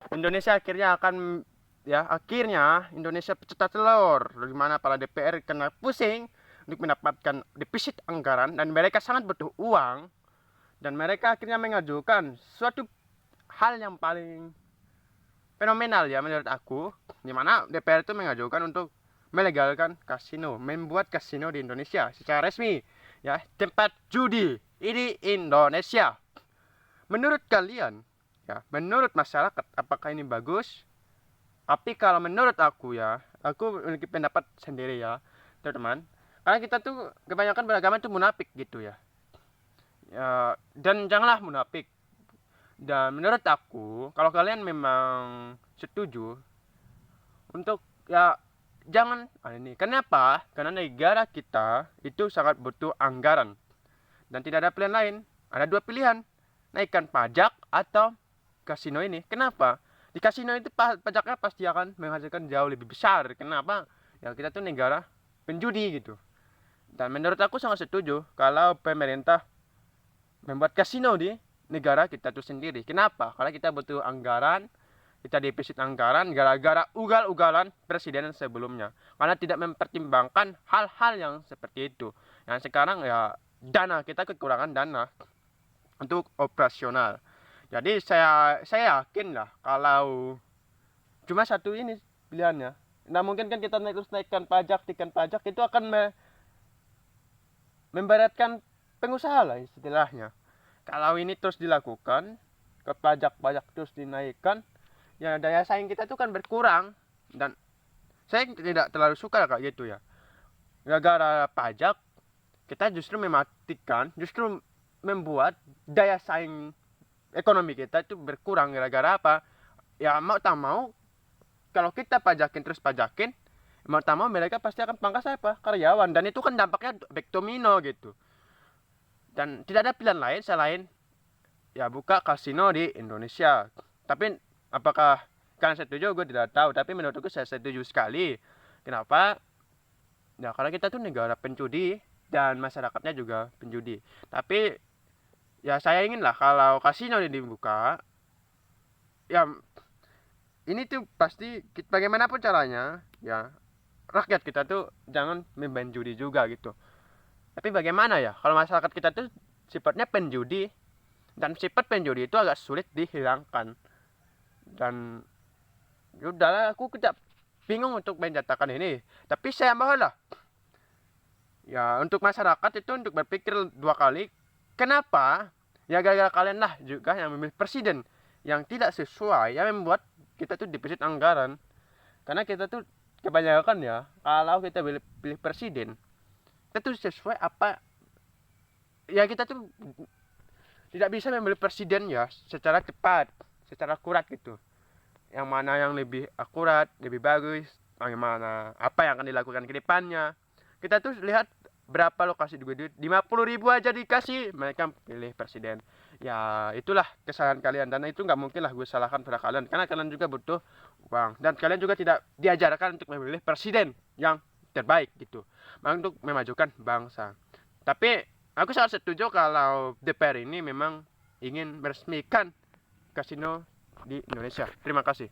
Indonesia akhirnya Indonesia pecah telur, di mana para DPR kena pusing untuk mendapatkan defisit anggaran dan mereka sangat butuh uang, dan mereka akhirnya mengajukan suatu hal yang paling fenomenal ya menurut aku, di mana DPR itu mengajukan untuk melegalkan kasino, membuat kasino di Indonesia secara resmi ya, tempat judi di Indonesia. Menurut kalian ya, menurut masyarakat apakah ini bagus? Tapi kalau menurut aku ya, aku memiliki pendapat sendiri ya, teman-teman. Karena kita tuh kebanyakan beragama itu munafik gitu ya. Ya, dan janganlah munafik. Dan menurut aku, kalau kalian memang setuju untuk ya jangan ini. Kenapa? Karena negara kita itu sangat butuh anggaran dan tidak ada pilihan lain. Ada dua pilihan, naikkan pajak atau kasino ini. Kenapa? Di kasino itu pajaknya pasti akan menghasilkan jauh lebih besar. Kenapa? Ya kita tuh negara penjudi gitu. Dan menurut aku sangat setuju kalau pemerintah membuat kasino di negara kita tuh sendiri. Kenapa? Karena kita butuh anggaran, kita defisit anggaran gara-gara ugal-ugalan presiden sebelumnya. Karena tidak mempertimbangkan hal-hal yang seperti itu. Yang sekarang ya dana, kita kekurangan dana untuk operasional. Jadi saya yakin lah kalau cuma satu ini pilihannya. Nah mungkin kan kita terus naikkan pajak, itu akan memberatkan pengusaha lah istilahnya. Kalau ini terus dilakukan, ke pajak terus dinaikkan, ya daya saing kita itu kan berkurang. Dan saya tidak terlalu suka kayak gitu ya. Gara-gara pajak, kita justru mematikan, justru membuat daya saing ekonomi kita itu berkurang. Gara-gara apa? Ya mau tak mau, kalau kita pajakin, mau tak mau mereka pasti akan pangkas apa? Karyawan. Dan itu kan dampaknya back domino gitu. Dan tidak ada pilihan lain selain ya buka kasino di Indonesia. Tapi apakah kalian setuju? Gue tidak tahu. Tapi menurutku saya setuju sekali. Kenapa? Ya karena kita tuh negara penjudi dan masyarakatnya juga penjudi. Tapi ya saya ingin lah kalau kasino ini dibuka, ya ini tuh pasti bagaimanapun caranya ya rakyat kita tuh jangan main judi juga gitu. Tapi bagaimana ya kalau masyarakat kita tuh sifatnya penjudi, dan sifat penjudi itu agak sulit dihilangkan. Dan udahlah, aku tidak bingung untuk menyatakan ini. Tapi saya mohonlah ya untuk masyarakat itu untuk berpikir dua kali. Kenapa? Ya gara-gara kalian lah juga yang memilih presiden yang tidak sesuai, yang membuat kita tuh defisit anggaran. Karena kita tuh kebanyakan ya, kalau kita pilih presiden, kita tuh sesuai apa ya, kita tuh tidak bisa memilih presiden ya secara cepat, secara akurat gitu. Yang mana yang lebih akurat, lebih bagus, bagaimana apa yang akan dilakukan ke depannya. Kita tuh lihat berapa lokasi duit 50.000 aja dikasih, mereka pilih presiden. Ya itulah kesalahan kalian, dan itu nggak mungkin lah gue salahkan pada kalian, karena kalian juga butuh uang, dan kalian juga tidak diajarkan untuk memilih presiden yang terbaik gitu, untuk memajukan bangsa. Tapi aku sangat setuju kalau DPR ini memang ingin meresmikan kasino di Indonesia. Terima kasih.